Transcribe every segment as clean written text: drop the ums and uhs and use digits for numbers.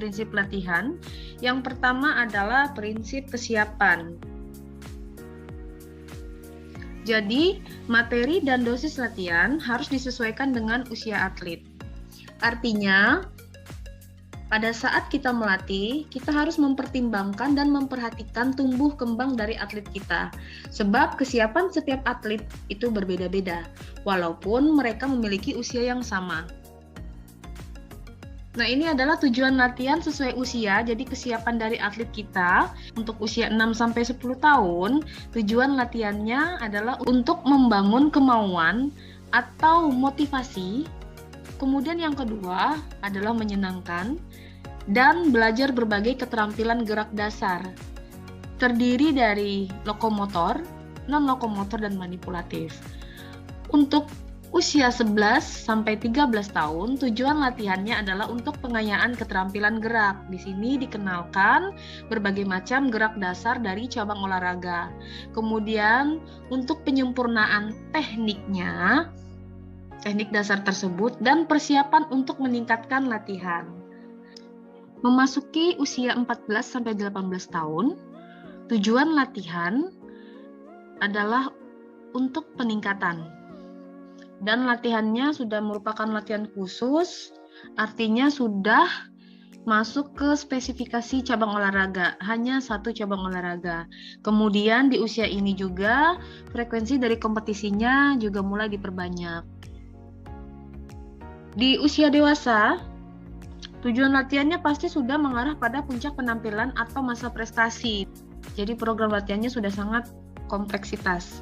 prinsip latihan. Yang pertama adalah prinsip kesiapan. Jadi, materi dan dosis latihan harus disesuaikan dengan usia atlet. Artinya, pada saat kita melatih, kita harus mempertimbangkan dan memperhatikan tumbuh kembang dari atlet kita. Sebab kesiapan setiap atlet itu berbeda-beda, walaupun mereka memiliki usia yang sama. Nah, ini adalah tujuan latihan sesuai usia. Jadi kesiapan dari atlet kita untuk usia 6-10 tahun, tujuan latihannya adalah untuk membangun kemauan atau motivasi. Kemudian yang kedua adalah menyenangkan dan belajar berbagai keterampilan gerak dasar. Terdiri dari lokomotor, non-lokomotor, dan manipulatif. Untuk usia 11-13 tahun, tujuan latihannya adalah untuk pengayaan keterampilan gerak. Di sini dikenalkan berbagai macam gerak dasar dari cabang olahraga. Kemudian untuk penyempurnaan tekniknya, teknik dasar tersebut, dan persiapan untuk meningkatkan latihan. Memasuki usia 14-18 tahun, tujuan latihan adalah untuk peningkatan. Dan latihannya sudah merupakan latihan khusus, artinya sudah masuk ke spesifikasi cabang olahraga, hanya satu cabang olahraga. Kemudian di usia ini juga frekuensi dari kompetisinya juga mulai diperbanyak. Di usia dewasa, tujuan latihannya pasti sudah mengarah pada puncak penampilan atau masa prestasi. Jadi program latihannya sudah sangat kompleksitas.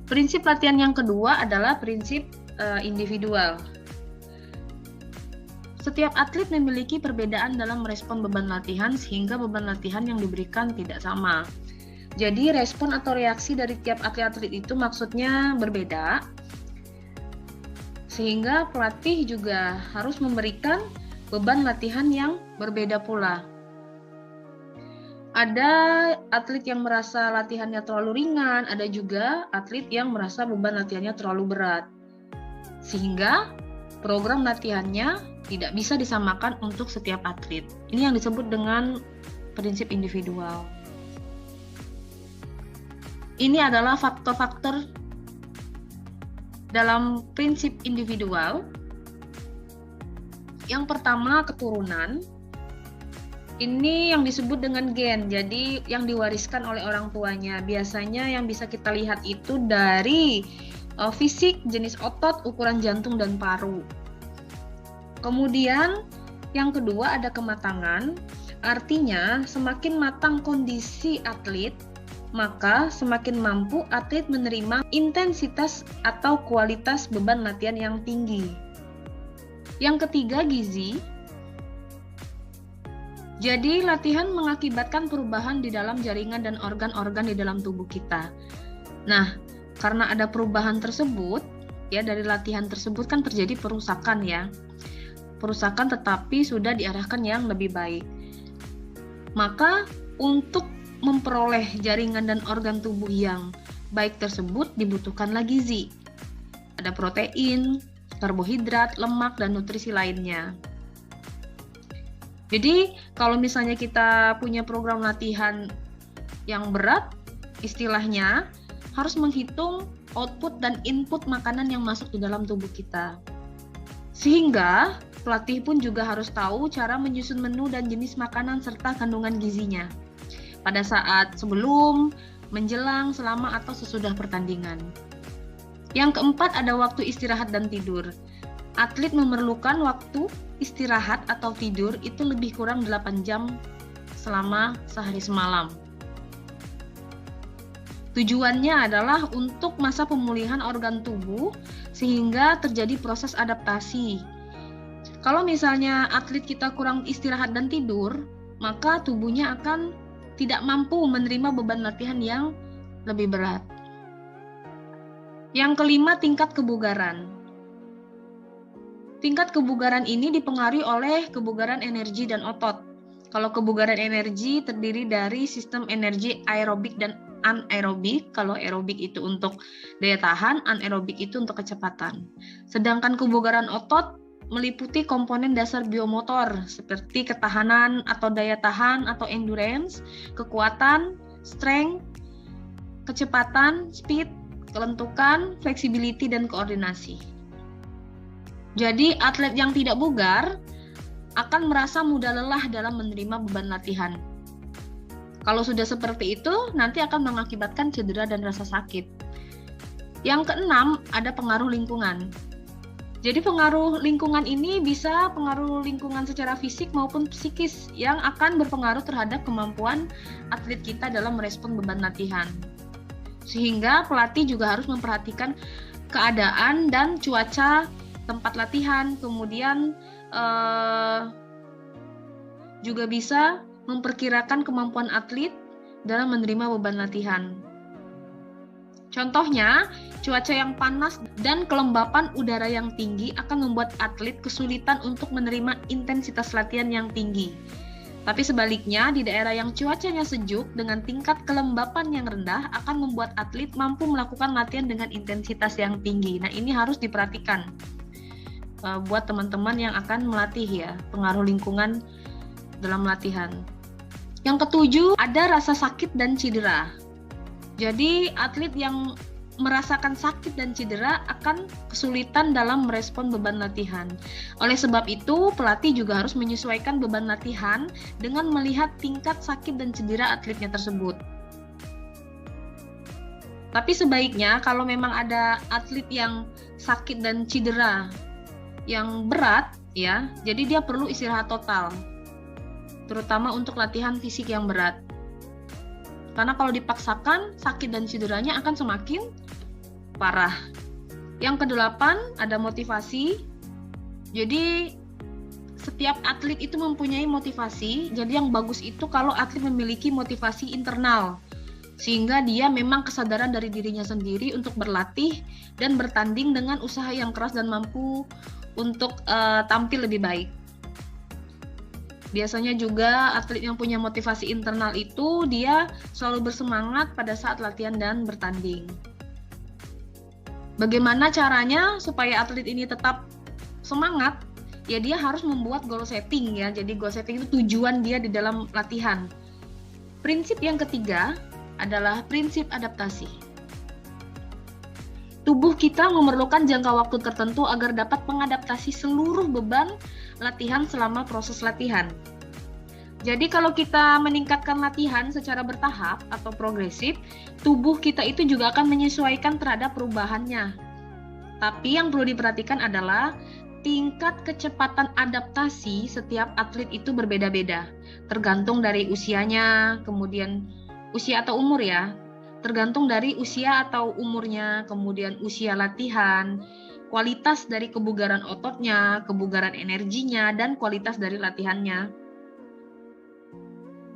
Prinsip latihan yang kedua adalah prinsip individual. Setiap atlet memiliki perbedaan dalam merespon beban latihan sehingga beban latihan yang diberikan tidak sama. Jadi respon atau reaksi dari tiap atlet-atlet itu maksudnya berbeda. Sehingga pelatih juga harus memberikan beban latihan yang berbeda pula. Ada atlet yang merasa latihannya terlalu ringan, ada juga atlet yang merasa beban latihannya terlalu berat. Sehingga program latihannya tidak bisa disamakan untuk setiap atlet. Ini yang disebut dengan prinsip individual. Ini adalah faktor-faktor dalam prinsip individual. Yang pertama, keturunan. Ini yang disebut dengan gen, jadi yang diwariskan oleh orang tuanya. Biasanya yang bisa kita lihat itu dari fisik, jenis otot, ukuran jantung, dan paru. Kemudian yang kedua ada kematangan, artinya semakin matang kondisi atlet, maka semakin mampu atlet menerima intensitas atau kualitas beban latihan yang tinggi. Yang ketiga, gizi. Jadi, latihan mengakibatkan perubahan di dalam jaringan dan organ-organ di dalam tubuh kita. Nah, karena ada perubahan tersebut, ya dari latihan tersebut kan terjadi perusakan ya. Perusakan tetapi sudah diarahkan yang lebih baik. Maka, untuk memperoleh jaringan dan organ tubuh yang baik tersebut dibutuhkanlah gizi. Ada protein, karbohidrat, lemak, dan nutrisi lainnya. Jadi, kalau misalnya kita punya program latihan yang berat, istilahnya harus menghitung output dan input makanan yang masuk di dalam tubuh kita. Sehingga, pelatih pun juga harus tahu cara menyusun menu dan jenis makanan serta kandungan gizinya pada saat sebelum, menjelang, selama, atau sesudah pertandingan. Yang keempat ada waktu istirahat dan tidur. Atlet memerlukan waktu istirahat atau tidur itu lebih kurang 8 jam selama sehari semalam. Tujuannya adalah untuk masa pemulihan organ tubuh sehingga terjadi proses adaptasi. Kalau misalnya atlet kita kurang istirahat dan tidur, maka tubuhnya akan tidak mampu menerima beban latihan yang lebih berat. Yang kelima, tingkat kebugaran. Tingkat kebugaran ini dipengaruhi oleh kebugaran energi dan otot. Kalau kebugaran energi terdiri dari sistem energi aerobik dan anaerobik. Kalau aerobik itu untuk daya tahan, anaerobik itu untuk kecepatan. Sedangkan kebugaran otot meliputi komponen dasar biomotor seperti ketahanan atau daya tahan atau endurance, kekuatan, strength, kecepatan, speed, kelentukan, flexibility, dan koordinasi. Jadi atlet yang tidak bugar akan merasa mudah lelah dalam menerima beban latihan. Kalau sudah seperti itu, nanti akan mengakibatkan cedera dan rasa sakit. Yang keenam, ada pengaruh lingkungan. Jadi pengaruh lingkungan ini bisa pengaruh lingkungan secara fisik maupun psikis yang akan berpengaruh terhadap kemampuan atlet kita dalam merespon beban latihan. Sehingga pelatih juga harus memperhatikan keadaan dan cuaca tempat latihan, kemudian juga bisa memperkirakan kemampuan atlet dalam menerima beban latihan. Contohnya, cuaca yang panas dan kelembapan udara yang tinggi akan membuat atlet kesulitan untuk menerima intensitas latihan yang tinggi. Tapi sebaliknya, di daerah yang cuacanya sejuk dengan tingkat kelembapan yang rendah akan membuat atlet mampu melakukan latihan dengan intensitas yang tinggi. Nah, ini harus diperhatikan buat teman-teman yang akan melatih ya, pengaruh lingkungan dalam latihan. Yang ketujuh, ada rasa sakit dan cedera. Jadi atlet yang merasakan sakit dan cedera akan kesulitan dalam merespon beban latihan. Oleh sebab itu, pelatih juga harus menyesuaikan beban latihan dengan melihat tingkat sakit dan cedera atletnya tersebut. Tapi sebaiknya kalau memang ada atlet yang sakit dan cedera yang berat ya, jadi dia perlu istirahat total. Terutama untuk latihan fisik yang berat. Karena kalau dipaksakan, sakit dan cederanya akan semakin parah. Yang kedelapan, ada motivasi. Jadi, setiap atlet itu mempunyai motivasi. Jadi, yang bagus itu kalau atlet memiliki motivasi internal. Sehingga dia memang kesadaran dari dirinya sendiri untuk berlatih dan bertanding dengan usaha yang keras dan mampu untuk tampil lebih baik. Biasanya juga atlet yang punya motivasi internal itu dia selalu bersemangat pada saat latihan dan bertanding. Bagaimana caranya supaya atlet ini tetap semangat? Ya dia harus membuat goal setting ya. Jadi goal setting itu tujuan dia di dalam latihan. Prinsip yang ketiga adalah prinsip adaptasi. Tubuh kita memerlukan jangka waktu tertentu agar dapat mengadaptasi seluruh beban latihan selama proses latihan. Jadi kalau kita meningkatkan latihan secara bertahap atau progresif, tubuh kita itu juga akan menyesuaikan terhadap perubahannya. Tapi yang perlu diperhatikan adalah tingkat kecepatan adaptasi setiap atlet itu berbeda-beda, tergantung dari usianya, kemudian usia atau umur ya. Tergantung dari usia atau umurnya, kemudian usia latihan, kualitas dari kebugaran ototnya, kebugaran energinya, dan kualitas dari latihannya.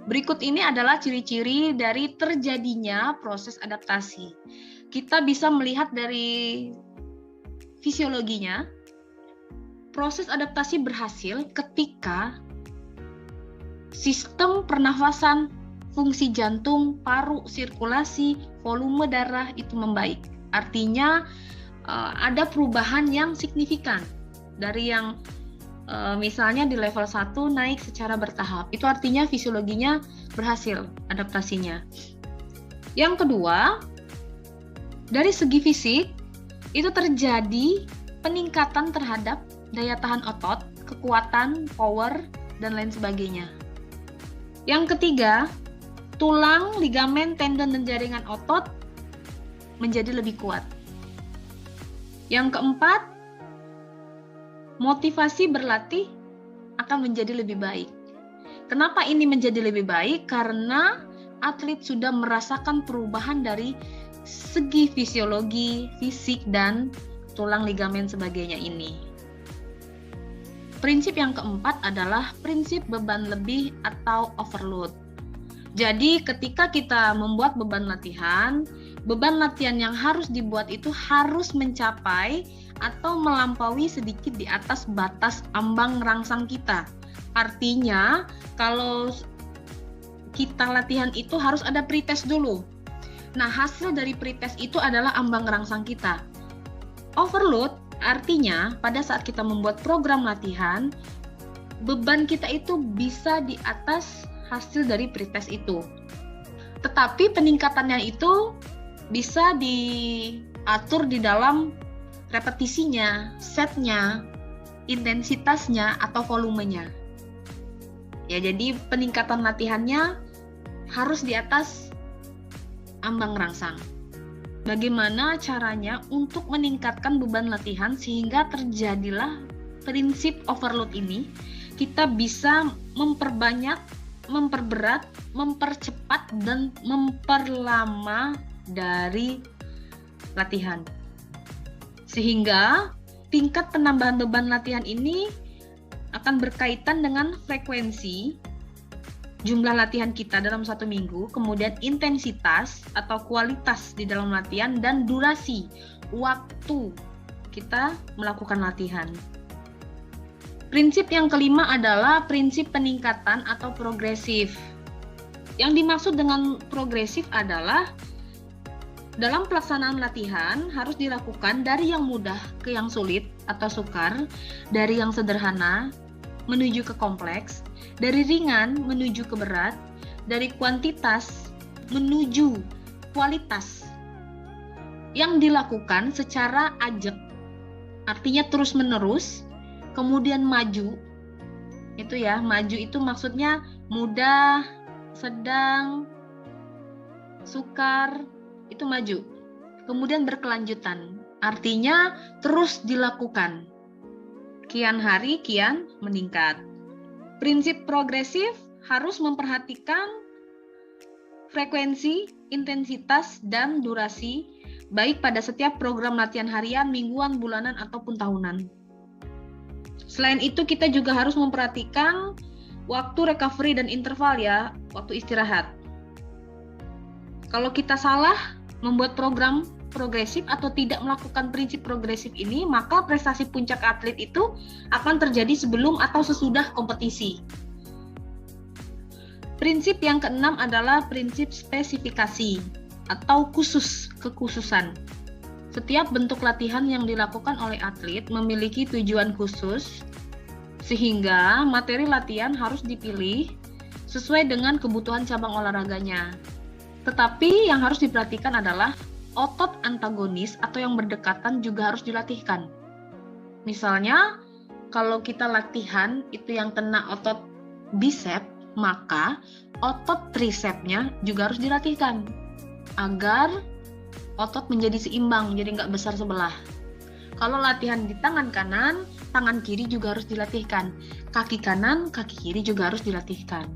Berikut ini adalah ciri-ciri dari terjadinya proses adaptasi. Kita bisa melihat dari fisiologinya. Proses adaptasi berhasil ketika sistem pernafasan, fungsi jantung, paru, sirkulasi, volume darah itu membaik. Artinya ada perubahan yang signifikan dari yang misalnya di level 1 naik secara bertahap. Itu artinya fisiologinya berhasil adaptasinya. Yang kedua, dari segi fisik itu terjadi peningkatan terhadap daya tahan otot, kekuatan, power, dan lain sebagainya. Yang ketiga, tulang, ligamen, tendon, dan jaringan otot menjadi lebih kuat. Yang keempat, motivasi berlatih akan menjadi lebih baik. Kenapa ini menjadi lebih baik? Karena atlet sudah merasakan perubahan dari segi fisiologi, fisik, dan tulang, ligamen, sebagainya ini. Prinsip yang keempat adalah prinsip beban lebih atau overload. Jadi ketika kita membuat beban latihan yang harus dibuat itu harus mencapai atau melampaui sedikit di atas batas ambang rangsang kita. Artinya kalau kita latihan itu harus ada pretest dulu. Nah, hasil dari pretest itu adalah ambang rangsang kita. Overload Artinya, pada saat kita membuat program latihan, beban kita itu bisa di atas hasil dari pretest itu. Tetapi peningkatannya itu bisa diatur di dalam repetisinya, setnya, intensitasnya, atau volumenya. Ya, jadi peningkatan latihannya harus di atas ambang rangsang. Bagaimana caranya untuk meningkatkan beban latihan sehingga terjadilah prinsip overload ini? Kita bisa memperbanyak, memperberat, mempercepat, dan memperlama dari latihan. Sehingga tingkat penambahan beban latihan ini akan berkaitan dengan frekuensi jumlah latihan kita dalam satu minggu, kemudian intensitas atau kualitas di dalam latihan, dan durasi waktu kita melakukan latihan. Prinsip yang kelima adalah prinsip peningkatan atau progresif. Yang dimaksud dengan progresif adalah dalam pelaksanaan latihan harus dilakukan dari yang mudah ke yang sulit atau sukar, dari yang sederhana menuju ke kompleks, dari ringan menuju ke berat, dari kuantitas menuju kualitas. Yang dilakukan secara ajak, artinya terus-menerus, kemudian maju. Itu ya, maju itu maksudnya mudah, sedang, sukar, itu maju. Kemudian berkelanjutan, artinya terus dilakukan. Kian hari kian meningkat. Prinsip progresif harus memperhatikan frekuensi, intensitas, dan durasi baik pada setiap program latihan harian, mingguan, bulanan, ataupun tahunan. Selain itu kita juga harus memperhatikan waktu recovery dan interval ya, waktu istirahat. Kalau kita salah membuat program progresif atau tidak melakukan prinsip progresif ini, maka prestasi puncak atlet itu akan terjadi sebelum atau sesudah kompetisi. Prinsip yang keenam adalah prinsip spesifikasi atau kekhususan. Setiap bentuk latihan yang dilakukan oleh atlet memiliki tujuan khusus, sehingga materi latihan harus dipilih sesuai dengan kebutuhan cabang olahraganya. Tetapi yang harus diperhatikan adalah otot antagonis atau yang berdekatan juga harus dilatihkan. Misalnya, kalau kita latihan itu yang kena otot bicep, maka otot tricepnya juga harus dilatihkan agar otot menjadi seimbang, jadi nggak besar sebelah. Kalau latihan di tangan kanan, tangan kiri juga harus dilatihkan. Kaki kanan, kaki kiri juga harus dilatihkan.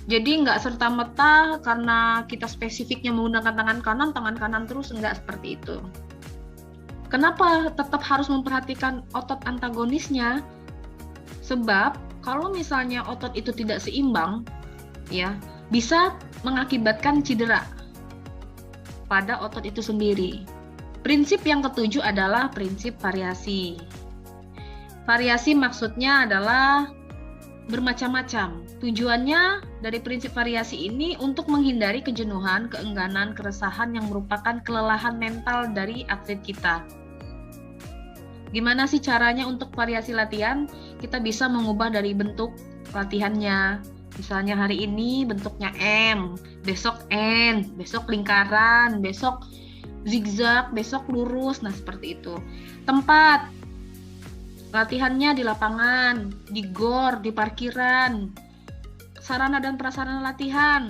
Jadi nggak serta-merta karena kita spesifiknya menggunakan tangan kanan terus, nggak seperti itu. Kenapa tetap harus memperhatikan otot antagonisnya? Sebab kalau misalnya otot itu tidak seimbang, ya bisa mengakibatkan cedera pada otot itu sendiri. Prinsip yang ketujuh adalah prinsip variasi. Variasi maksudnya adalah bermacam-macam. Tujuannya dari prinsip variasi ini untuk menghindari kejenuhan, keengganan, keresahan yang merupakan kelelahan mental dari atlet kita. Gimana sih caranya untuk variasi latihan? Kita bisa mengubah dari bentuk latihannya. Misalnya hari ini bentuknya M, besok N, besok lingkaran, besok zigzag, besok lurus. Nah, seperti itu. Tempat latihannya di lapangan, di gor, di parkiran. Sarana dan prasarana latihan,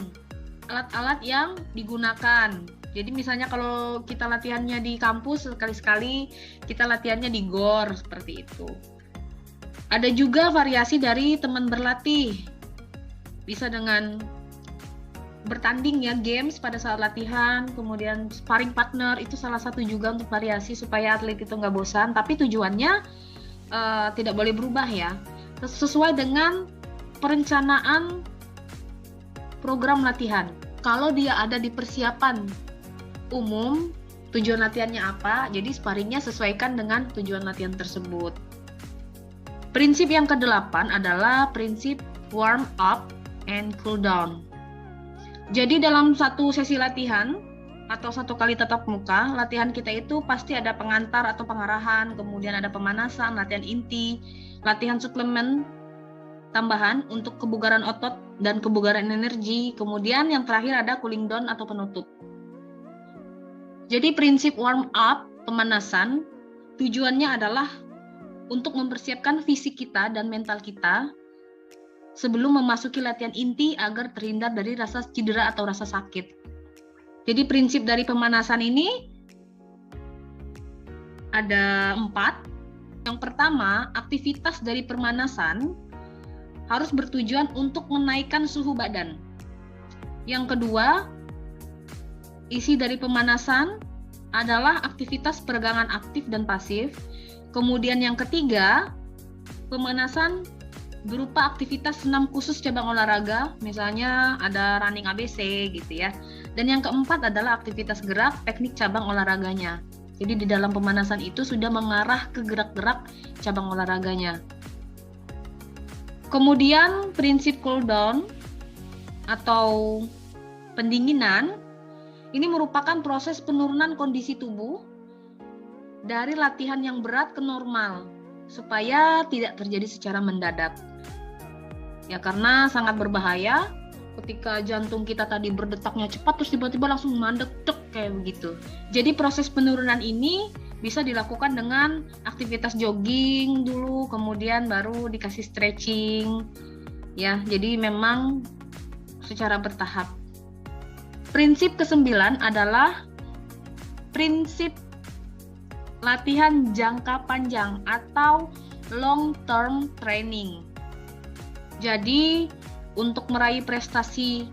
alat-alat yang digunakan. Jadi misalnya kalau kita latihannya di kampus, sekali-sekali kita latihannya di gor, seperti itu. Ada juga variasi dari teman berlatih. Bisa dengan bertanding ya, games pada saat latihan, kemudian sparring partner, itu salah satu juga untuk variasi supaya atlet itu nggak bosan, tapi tujuannya tidak boleh berubah ya, sesuai dengan perencanaan program latihan. Kalau dia ada di persiapan umum, tujuan latihannya apa, jadi sparringnya sesuaikan dengan tujuan latihan tersebut. Prinsip yang ke-8 adalah prinsip warm up and cool down. Jadi dalam satu sesi latihan, atau 1 kali tatap muka, latihan kita itu pasti ada pengantar atau pengarahan, kemudian ada pemanasan, latihan inti, latihan suplemen tambahan untuk kebugaran otot dan kebugaran energi, kemudian yang terakhir ada cooling down atau penutup. Jadi prinsip warm up, pemanasan, tujuannya adalah untuk mempersiapkan fisik kita dan mental kita sebelum memasuki latihan inti agar terhindar dari rasa cedera atau rasa sakit. Jadi prinsip dari pemanasan ini ada 4. Yang pertama, aktivitas dari pemanasan harus bertujuan untuk menaikkan suhu badan. Yang kedua, isi dari pemanasan adalah aktivitas peregangan aktif dan pasif. Kemudian yang ketiga, pemanasan berupa aktivitas senam khusus cabang olahraga, misalnya ada running ABC gitu ya. Dan yang keempat adalah aktivitas gerak teknik cabang olahraganya. Jadi di dalam pemanasan itu sudah mengarah ke gerak-gerak cabang olahraganya. Kemudian prinsip cool down atau pendinginan ini merupakan proses penurunan kondisi tubuh dari latihan yang berat ke normal supaya tidak terjadi secara mendadak. Ya karena sangat berbahaya ketika jantung kita tadi berdetaknya cepat terus tiba-tiba langsung mandek kayak begitu. Jadi proses penurunan ini bisa dilakukan dengan aktivitas jogging dulu, kemudian baru dikasih stretching. Ya, jadi memang secara bertahap. Prinsip ke-9 adalah prinsip latihan jangka panjang atau long term training. Jadi, untuk meraih prestasi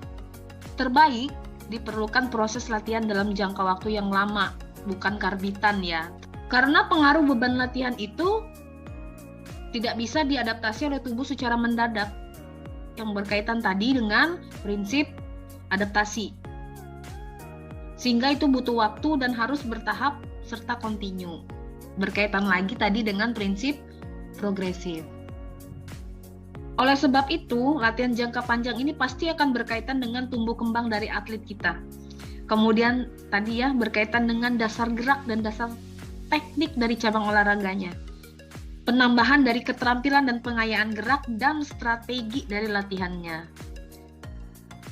terbaik diperlukan proses latihan dalam jangka waktu yang lama, bukan karbitan ya. Karena pengaruh beban latihan itu tidak bisa diadaptasi oleh tubuh secara mendadak. Yang berkaitan tadi dengan prinsip adaptasi. Sehingga itu butuh waktu dan harus bertahap serta kontinu. Berkaitan lagi tadi dengan prinsip progresif. Oleh sebab itu, latihan jangka panjang ini pasti akan berkaitan dengan tumbuh kembang dari atlet kita. Kemudian tadi ya berkaitan dengan dasar gerak dan dasar teknik dari cabang olahraganya. Penambahan dari keterampilan dan pengayaan gerak dan strategi dari latihannya.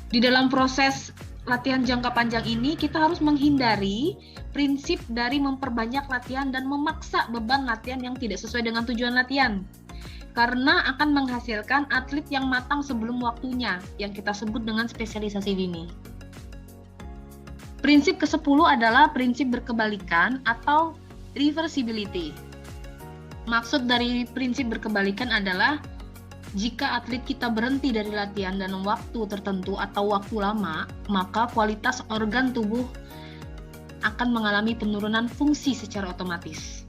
Di dalam proses latihan jangka panjang ini kita harus menghindari prinsip dari memperbanyak latihan dan memaksa beban latihan yang tidak sesuai dengan tujuan latihan. Karena akan menghasilkan atlet yang matang sebelum waktunya, yang kita sebut dengan spesialisasi dini. Prinsip ke-10 adalah prinsip berkebalikan atau reversibility. Maksud dari prinsip berkebalikan adalah jika atlet kita berhenti dari latihan dalam waktu tertentu atau waktu lama, maka kualitas organ tubuh akan mengalami penurunan fungsi secara otomatis.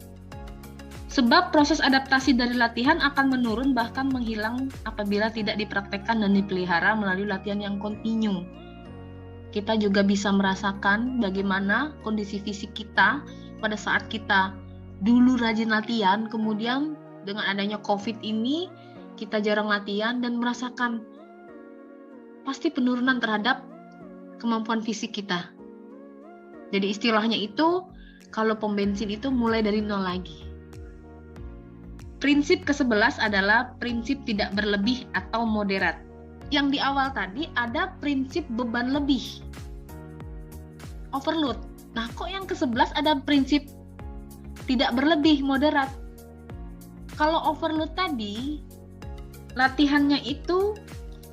Sebab proses adaptasi dari latihan akan menurun bahkan menghilang apabila tidak dipraktekkan dan dipelihara melalui latihan yang kontinu. Kita juga bisa merasakan bagaimana kondisi fisik kita pada saat kita dulu rajin latihan, kemudian dengan adanya COVID ini kita jarang latihan dan merasakan pasti penurunan terhadap kemampuan fisik kita. Jadi istilahnya itu kalau pom bensin itu mulai dari nol lagi. Prinsip ke-11 adalah prinsip tidak berlebih atau moderat. Yang di awal tadi ada prinsip beban lebih, overload. Nah, kok yang ke-11 ada prinsip tidak berlebih, moderat? Kalau overload tadi, latihannya itu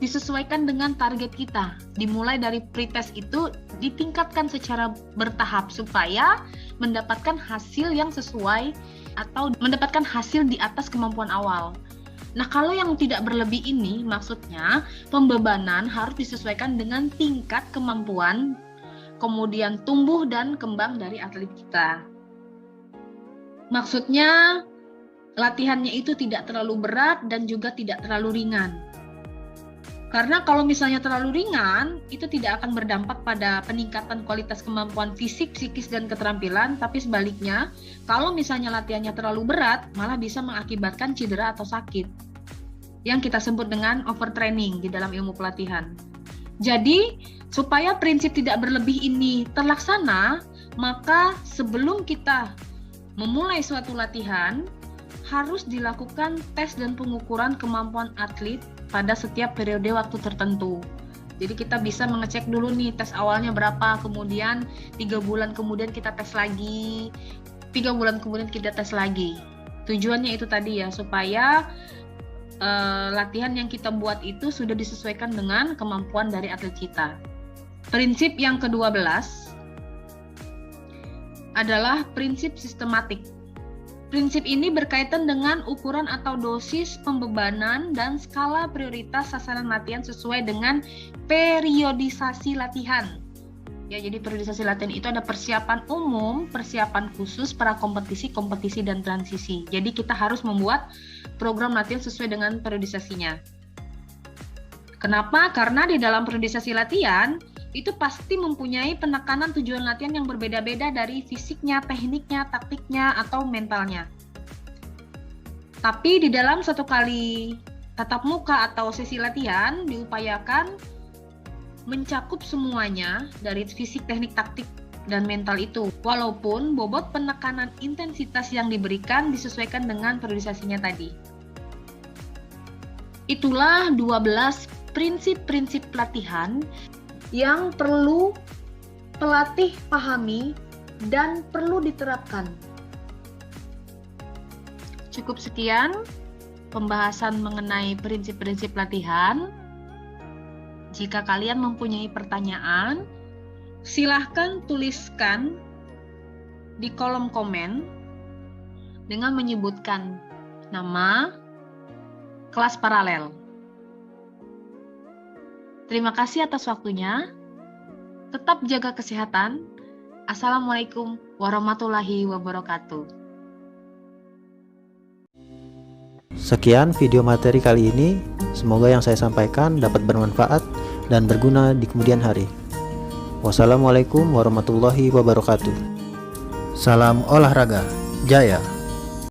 disesuaikan dengan target kita. Dimulai dari pretest itu ditingkatkan secara bertahap supaya mendapatkan hasil yang sesuai atau mendapatkan hasil di atas kemampuan awal. Nah, kalau yang tidak berlebih ini maksudnya pembebanan harus disesuaikan dengan tingkat kemampuan, kemudian tumbuh dan kembang dari atlet kita. Maksudnya latihannya itu tidak terlalu berat dan juga tidak terlalu ringan. Karena kalau misalnya terlalu ringan, itu tidak akan berdampak pada peningkatan kualitas kemampuan fisik, psikis, dan keterampilan, tapi sebaliknya, kalau misalnya latihannya terlalu berat, malah bisa mengakibatkan cedera atau sakit, yang kita sebut dengan overtraining di dalam ilmu pelatihan. Jadi, supaya prinsip tidak berlebih ini terlaksana, maka sebelum kita memulai suatu latihan, harus dilakukan tes dan pengukuran kemampuan atlet pada setiap periode waktu tertentu. Jadi kita bisa mengecek dulu nih tes awalnya berapa, kemudian 3 bulan kemudian kita tes lagi, 3 bulan kemudian kita tes lagi. Tujuannya itu tadi ya, supaya latihan yang kita buat itu sudah disesuaikan dengan kemampuan dari atlet kita. Prinsip yang ke-12 adalah prinsip sistematik. Prinsip ini berkaitan dengan ukuran atau dosis pembebanan dan skala prioritas sasaran latihan sesuai dengan periodisasi latihan. Ya, jadi periodisasi latihan itu ada persiapan umum, persiapan khusus, prakompetisi, kompetisi, dan transisi. Jadi kita harus membuat program latihan sesuai dengan periodisasinya. Kenapa? Karena di dalam periodisasi latihan, itu pasti mempunyai penekanan tujuan latihan yang berbeda-beda dari fisiknya, tekniknya, taktiknya, atau mentalnya. Tapi di dalam satu kali tatap muka atau sesi latihan, diupayakan mencakup semuanya dari fisik, teknik, taktik, dan mental itu. Walaupun bobot penekanan intensitas yang diberikan disesuaikan dengan periodisasinya tadi. Itulah 12 prinsip-prinsip pelatihan yang perlu pelatih pahami dan perlu diterapkan. Cukup sekian pembahasan mengenai prinsip-prinsip latihan. Jika kalian mempunyai pertanyaan, silahkan tuliskan di kolom komen dengan menyebutkan nama kelas paralel. Terima kasih atas waktunya. Tetap jaga kesehatan. Assalamualaikum warahmatullahi wabarakatuh. Sekian video materi kali ini. Semoga yang saya sampaikan dapat bermanfaat dan berguna di kemudian hari. Wassalamualaikum warahmatullahi wabarakatuh. Salam olahraga, jaya!